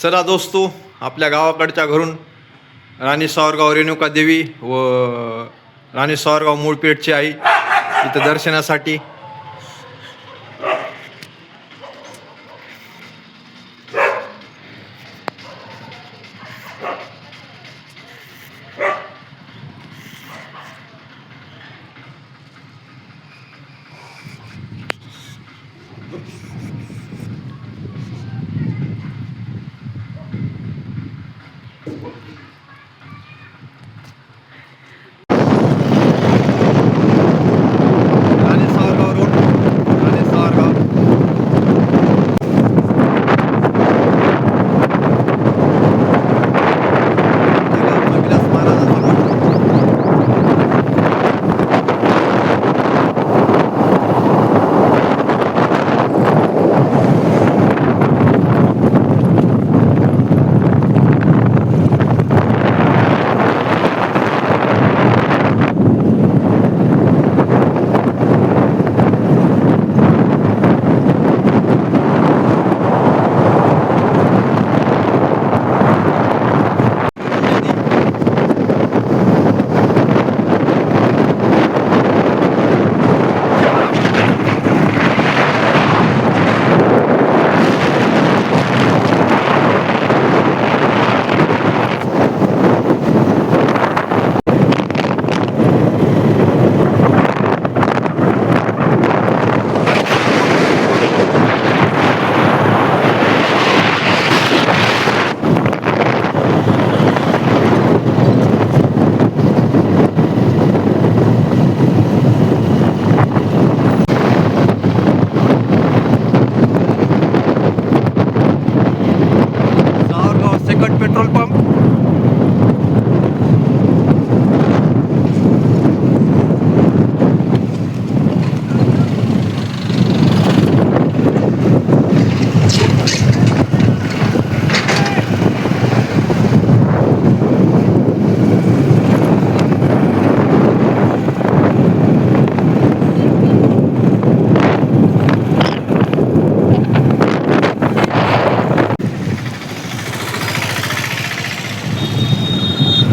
चला दोस्तो, आपल्या गावाकडच्या घरून राणी सावरगाव रेणुका देवी व राणी सावरगाव मूळपेठची आई इथं दर्शनासाठी. राणी सावरगाव रोड, राणी सावरगाव. विलास महाराजांचा मठ. Sawargaon second petrol pump.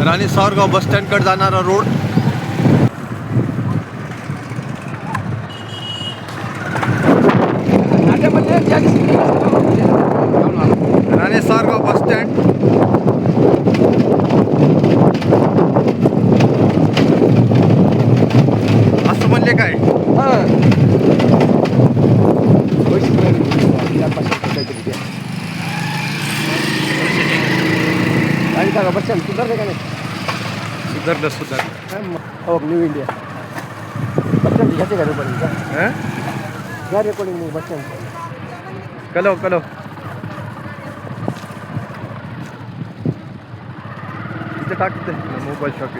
Rani Sawargaon bus स्टँडकडे जाणारा road. Rani Sawargaon bus stand. असं म्हणले काय? बस स्टँड सुधारले का नाही? सुधारलं. हो, न्यू इंडिया बस स्टँड घ्यायचे का रेकॉर्डिंग? घ्या रेकॉर्डिंग बस स्टँड. कलो इथे टाकते मोबाईल शॉप.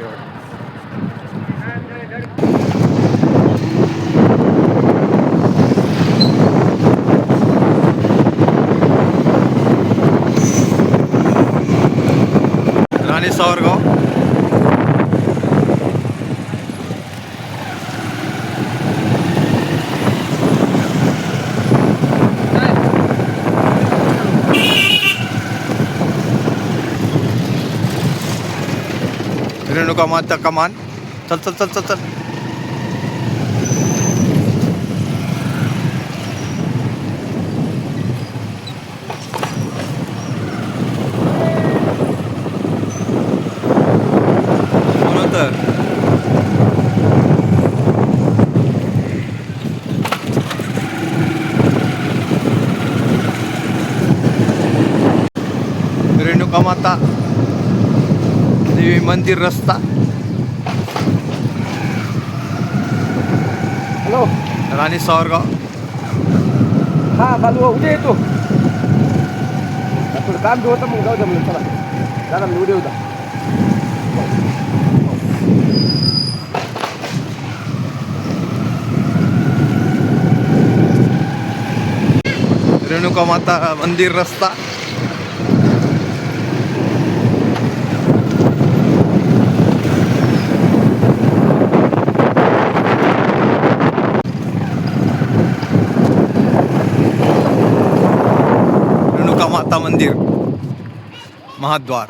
राणी सावरगाव. रेणुका माता कमान. चल चल चल चल चल. तर रेणुका माता देवी मंदिर रस्ता. हॅलो, राणी सावरगाव. हां चालू उद्या येतो. थोडं काम बी होतं, मग जाऊ द्या म्हणून. चला दादा, मी उद्या होता. रेणुका माता मंदिर रस्ता. रेणुका माता मंदिर. महाद्वार,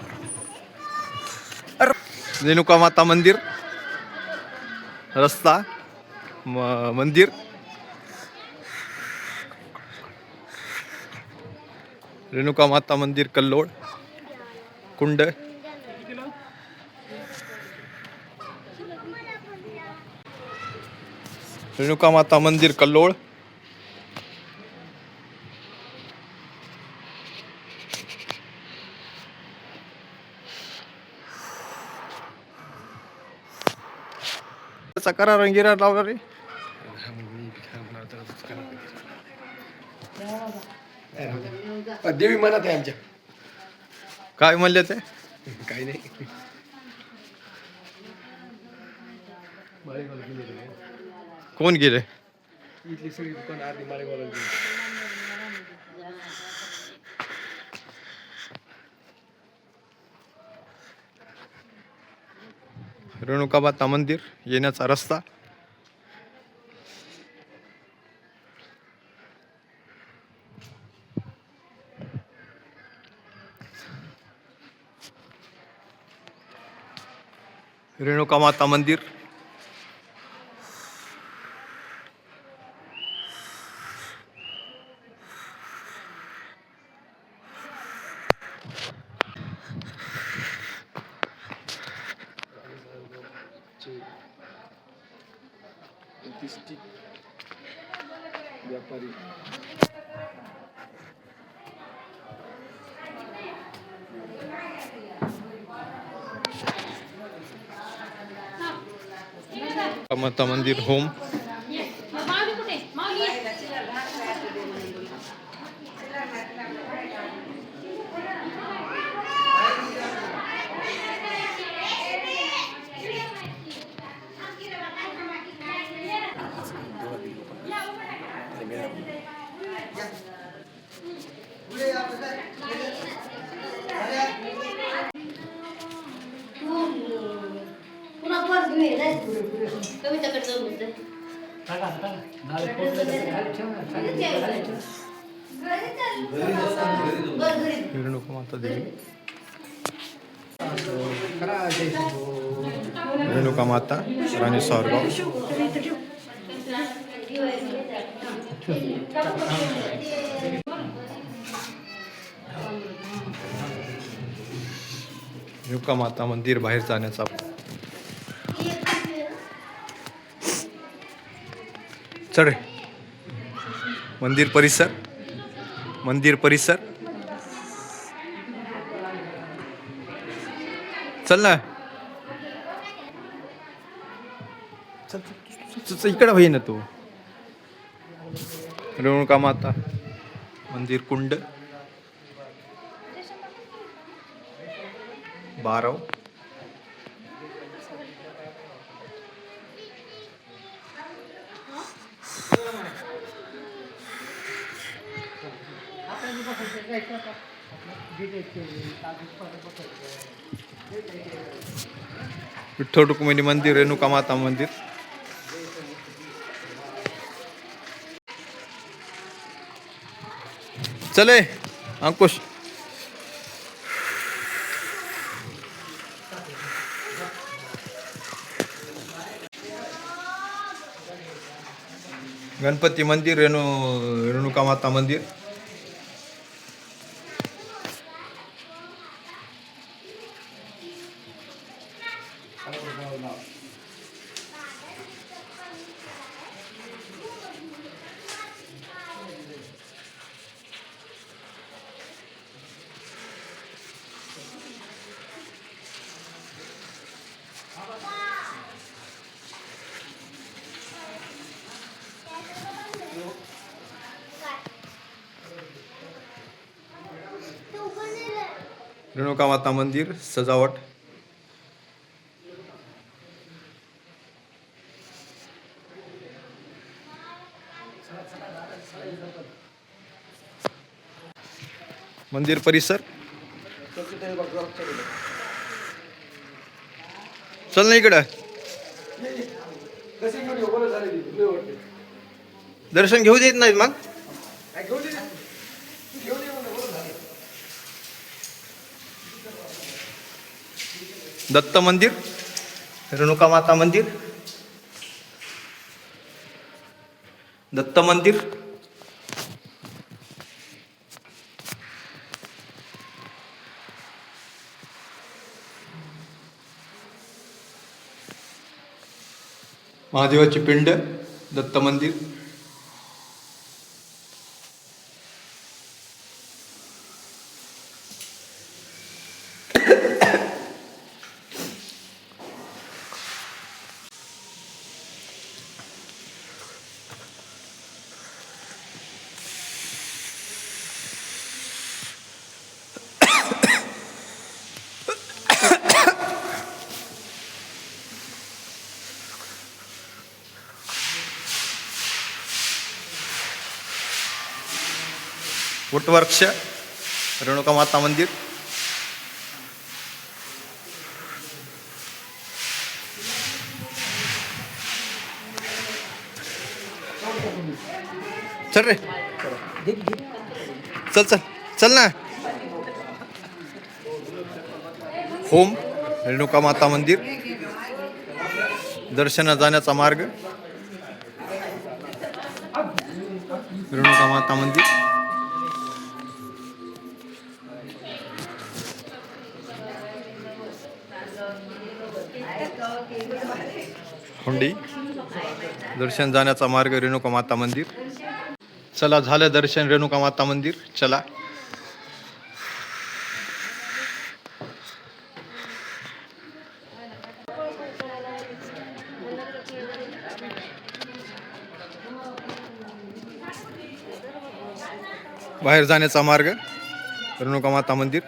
रेणुका माता मंदिर, रस्ता, मंदिर, रेणुका माता मंदिर कल्लोळ, कुंड, रेणुका माता मंदिर कल्लोळ, करा रंगीरा लावला रे. देवी मनात आहे आमच्या. काय म्हणले ते? काही नाही. कोण गेले? इथली सगळी दुकान आधी माळेगावला गेली. रेणुका माता मंदिर येण्याचा रस्ता, रेणुका माता मंदिर, व्यापारी माता मंदिर होम, रेणुका माता देवी, रेणुका माता राणी सावरगाव, रेणुका माता मंदिर बाहेर जाण्याचा चढ, मंदिर परिसर, मंदिर परिसर, चल ना, इकडे होई ना तू. रेणुका माता मंदिर कुंड, बारव, विठ्ठल रुक्मिणी मंदिर, रेणुका माता मंदिर, चले अंकुश. गणपती मंदिर, रेणुका माता मंदिर, रेणुका माता मंदिर सजावट, मंदिर परिसर, चल ना इकडं. दर्शन घेऊ देत नाहीत मग. दत्त मंदिर, रेणुका माता मंदिर, दत्त मंदिर, महादेवाची पिंड, दत्त मंदिर, वटवृक्ष, रेणुका माता मंदिर, चल रे, चल चल चल ना. होम, रेणुका माता मंदिर, दर्शना जाण्याचा मार्ग, रेणुका माता मंदिर, हुंडी, दर्शन जाण्याचा मार्ग, रेणुका माता मंदिर. चला, झालं दर्शन रेणुका माता मंदिर. चला. बाहेर जाण्याचा मार्ग, रेणुका माता मंदिर.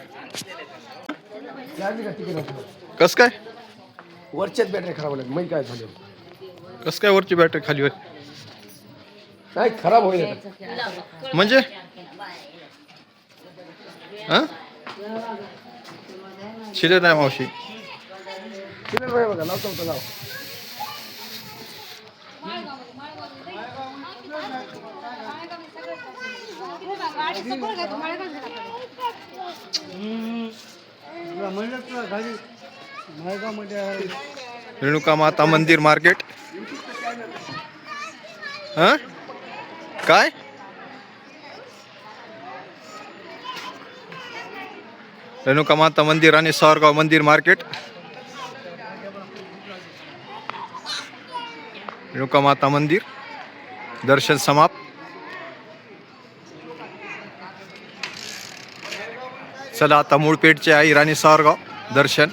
कस काय वरच्याच बॅटरी खराब होल्या, मग काय झालं? कस काय वरची बॅटरी खाली होईल? काय खराब होईल? म्हणजे हा शिले नाही मावशी. चिल्लर बघा, लावतो होतं लाव. रेणुका माता मंदिर मार्केट. हा काय रेणुका माता मंदिर आणि सावरगाव मंदिर मार्केट. रेणुका माता मंदिर दर्शन समाप्त. चला आता मूळपेठचे आई राणी सावरगाव दर्शन.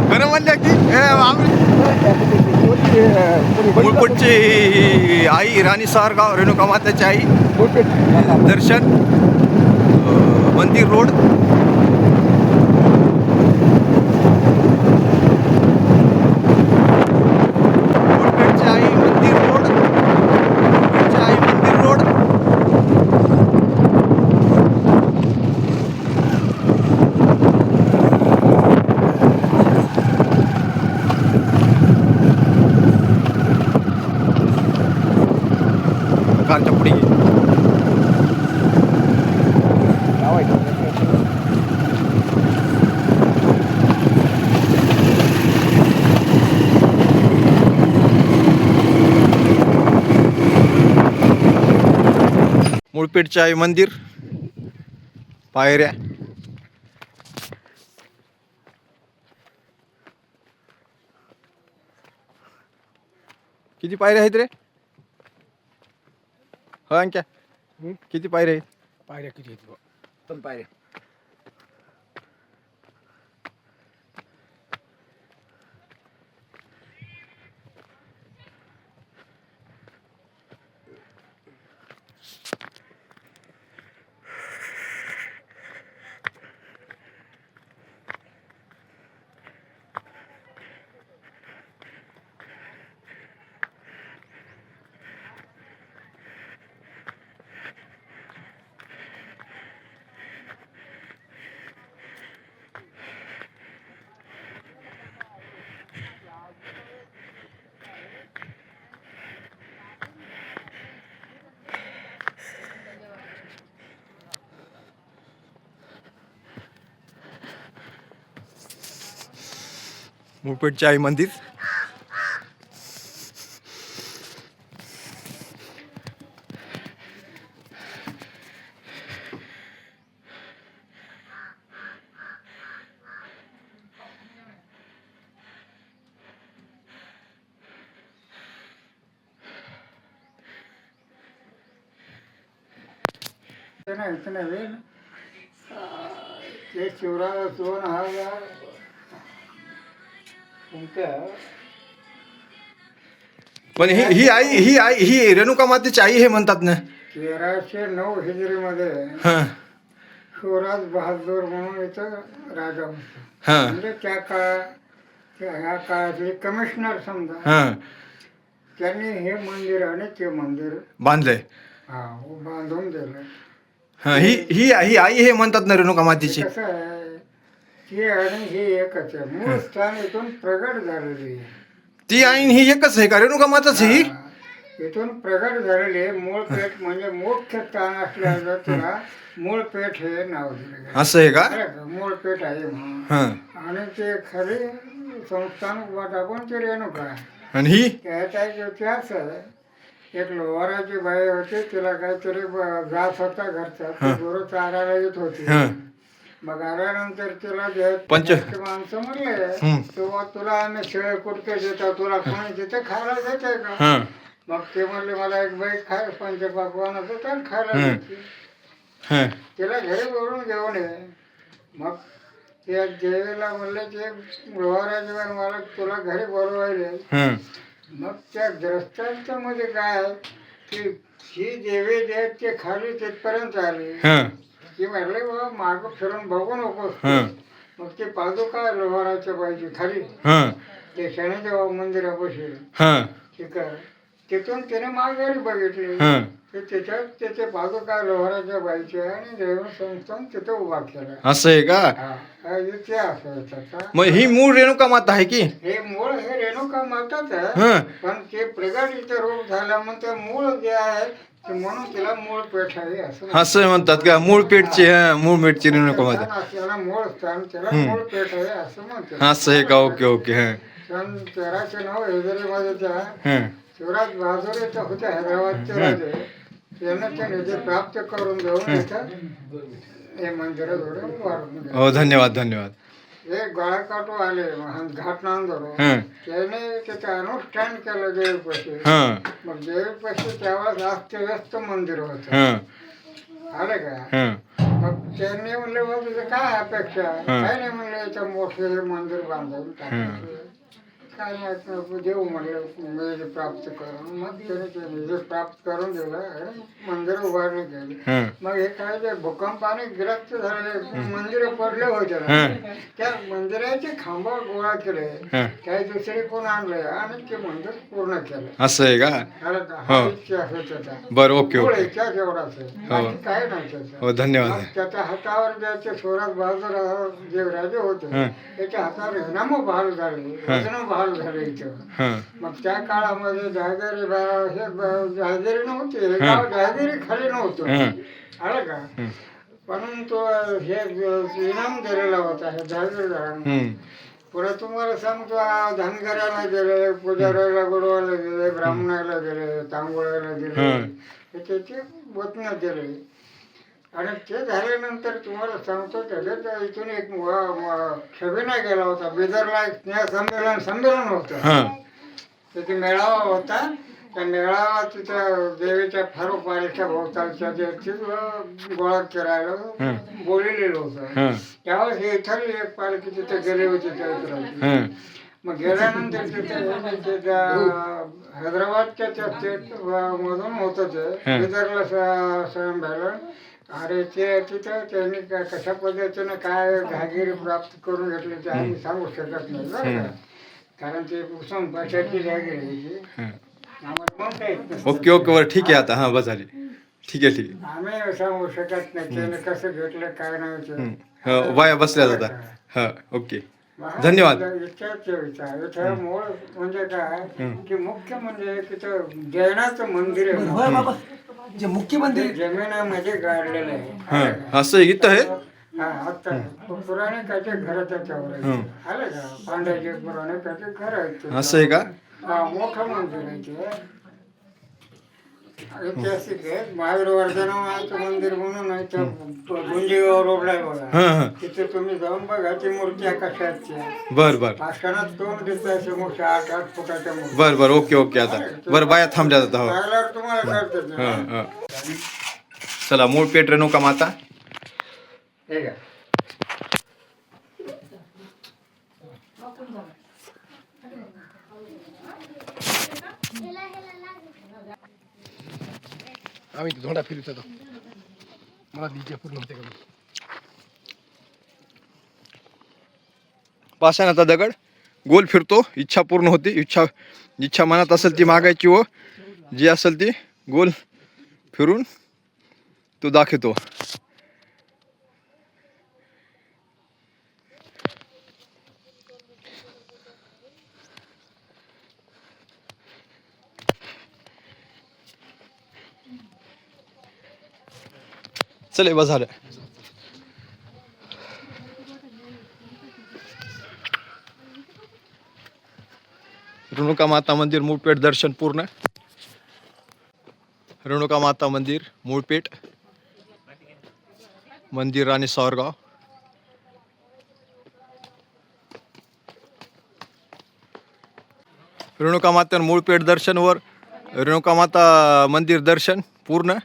खरं म्हणल्या की मूळपेठची आई राणी सावरगाव, रेणुका माताची आई दर्शन, मंदिर रोड. मूळपेठची आई मंदिर रोड, मूळपेठची आई मंदिर रोड. कारच्या पुढे मूळपेठचे आई मंदिर, पायऱ्या. किती पायऱ्या आहेत रे? हा अंक्या, किती पायऱ्या आहेत? पायऱ्या किती आहेत? पण पायऱ्या मुळपेठचे आई मंदिर. इतने वेल ते शिवराज 2000 तुमच्या पण ही रेणुका मातेची आई हे म्हणतात ना. 1309 हिजरीमध्ये हां शिवराज बहादूर म्हणून इथं राजा होता. हां म्हणजे त्या ह्या काळातले कमिशनर समजा, हां त्यांनी हे मंदिर आणि ते मंदिर बांधलंय. बांधून दिलं. हां ही आई हे म्हणतात ना रेणुका मातेची. कसं आहे, ती आणि हे एकच आहे. मूळ स्थान इथून प्रगट झालेली आहे. ती आई ही एकच आहे का रेणुका माताच ही? इथून प्रगट झालेले मूळ पेठ म्हणजे मुख्य स्थान असल्याचं तिला मूळ पेठ हे नाव दिलं गेलं. असं आहे का? मूळ पेठ आहे म्हणून. हां आणि ते खरे संस्थान टाकून ते रेणुका आहे. आणि ही त्याचा एक इतिहास आहे. एक लोहाराची बाई होती, तिला काहीतरी जात होता घरचा, ती गुरु चारायला येत होती. हां मग आल्यानंतर तिला माणसं म्हणले, तेव्हा तुला आम्ही शेळे कुडके देतो, तुला कोणी तिथे खायला देते का? हां मग ते म्हणले मला एक बाई खाय पंचपाकवान होतं तर खायला द्यायची. हां तिला घरी बोलून घेऊन ये. मग त्या देवीला म्हणले ते लोहाराची बाई मला तुला घरी बोलवायले. हां मग त्या ग्रस्तांच्या मध्ये काय आहे की ही देवी देत ते खाली तिथपर्यंत आली. हां ती म्हणले बाबा मागं फिरून बघू नकोस. हां मग ते पादुका लोहाराच्या बाईची खाली हां ते शनिदेव मंदिरापाशी हां ठीक आहे. तिथून त्याने माघारी बघितली. हां ते त्याच्यात त्याचे पादुका लोहाराच्या बाईचे आणि देव संस्थान तिथं उभा केलं. असं आहे का? हा इतिहास आहे त्याचा. मग ही मूळ रेणुका माता आहे की? हे मूळ हे रेणुका माताच आहे. हां पण ते प्रगट इथं रूप झाल्यानंतर मूळ जे आहे ते म्हणून तिला मूळ पेठ आहे असं असं म्हणतात का? मूळ पेठची मूळ पेठची रेणुका माता. असल्याला मूळ स्थान त्याला मूळ पेठ आहे असं म्हणते. असं आहे का? Okay okay. हां सन 1309 हिजरीमध्ये त्या हां शिवराज बहादूर इथं होते हैदराबादचे राजे. त्यांना ते निधी प्राप्त करून देऊन इथं हे मंदिर उभारून हो धन्यवाद धन्यवाद. हे गळाकाटू आले घाट नांदूर हां त्याने त्याचं अनुष्ठान केलं देवीपाशी. हां मग देवीपाशी त्यावेळेस अस्तव्यस्त मंदिर होतं. हां आलं का? हां मग त्यांनी म्हणले बा तुझं काय अपेक्षा आहे? काय नाही म्हणलं याचं मोठं हे मंदिर बांधून टाकायचं. काय नाही देऊ म्हणलं निधी प्राप्त करून. मग त्याने ते निधी प्राप्त करून दिलं आणि मंदिर उभारणी केली. हां मग हे काय ते भूकंपाने ग्रस्त झालेले मंदिर पडले होते ना, त्या मंदिराचे खांब गोळा केले. काही दुसरे कोण आणले आणि ते मंदिर पूर्ण केलं. असं आहे का? आलं का? हा इतिहास आहे त्याचा. बरं ओके मूळ ओके. इतिहास एवढाच आहे. बाकी काय नाही त्याचं. हो धन्यवाद. मग त्याच्या हातावर ज्याचे शिवराज बहादूर जे राजे होते त्याच्या हातावर इनाम बहाल झाले. बहाल झाले इथं. हां मग त्या काळामध्ये जहागिरी हे जहागिरी नव्हती. हे गाव जहागिरी खाली नव्हतं. आलं का? परंतु हे इनाम दिलेला होता हे जहागीरदारांना. पुढे तुम्हाला सांगतो धनगराला दिले, पुजाऱ्याला गुरुवाला दिले, ब्राह्मणाला दिले, तांबोळ्याला दिले, त्याचे वचन दिले. आणि ते झाल्यानंतर तुम्हाला सांगतो त्याच्यात इथून एक छबिना गेला होता. बिदरला एक स्नेह संमेलन होतं. तिथे मेळावा होता. त्या मेळावा तिथं देवीच्या फारुपारीच्या भोवतालच्या गोळा करायला बोललेलं होतं. त्यावेळेस हे इथली एक पालखी तिथे गेली होती त्या. मग गेल्यानंतर तिथे हैदराबादच्या त्या स्टेट मधून होतं ते बिदरला संमेलन. अरे ते तिथं त्यांनी कशा पद्धतीनं काय जहागिरी प्राप्त करून घेतली ते आम्ही सांगू शकत नाही बरं का. कारण ते कुसुम पाशाची जहागिरी आम्हाला म्हणता येत नसतं. ओके ओके बरं ठीक आहे आता. हां बस झाली. ठीक आहे ठीक आहे. आम्ही सांगू शकत नाही त्याने कसं घेतलं काय नाही. वाया बसल्या जाता. हां ओके धन्यवाद. इथं मूळ म्हणजे काय की मुख्य म्हणजे तिथं जैनाचं मंदिर आहे. जे मुख्य मंदिर जमिनामध्ये गाडलेलं आहे. हां असं इथं आहे. हा आता पुराणे काचे घर त्याच्यावर आहे. आलं का पांड्याचे पुराणे काचे घर आहेत. असं आहे का? हा मोठं मंदिर आहे ते. ऐतिहासिक आहे. महावीरवर्धनाचं मंदिर म्हणून आहे. त्या गुंजेगाव रोडला आहे बघा. हां तिथे तुम्ही जाऊन बघा ती मूर्त्या कशा आहेत त्या. बर बर आश्रमात दोन दिसत असे मोठ्या 8-8 फुटाच्या मूर्ती. बर बर ओके ओके आता बरं बाया थांबल्या जातात हो पाहिल्यावर तुम्हाला कळतं ते. हां हां चला मूळपेठ रेणुका माता हे का? आम्ही धोंडा फिरत होतो. मला इच्छा पूर्ण होते का? पाषाणाचा दगड गोल फिरतो इच्छा पूर्ण होते इच्छा मनात असेल ती मागायची व जी असेल ती गोल फिरून तो दाखवतो. चले बस झालं. रेणुका माता मंदिर मूळपेठ दर्शन पूर्ण. रेणुका माता मंदिर मूळपेठ मंदिर राणी सावरगाव. रेणुका माता मूळपेठ दर्शन वर रेणुका माता मंदिर दर्शन पूर्ण.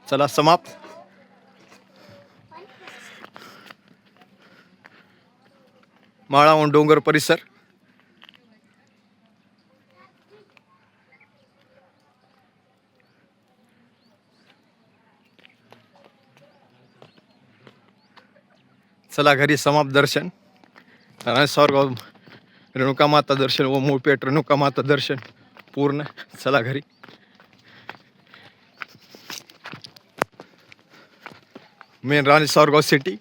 चला समाप्त. माळावून डोंगर परिसर. चला घरी समाप्त दर्शन. राणी सावरगाव रेणुका माता दर्शन व मूळपेठ रेणुका माता दर्शन पूर्ण. चला घरी. मेन राणी सावरगाव सिटी.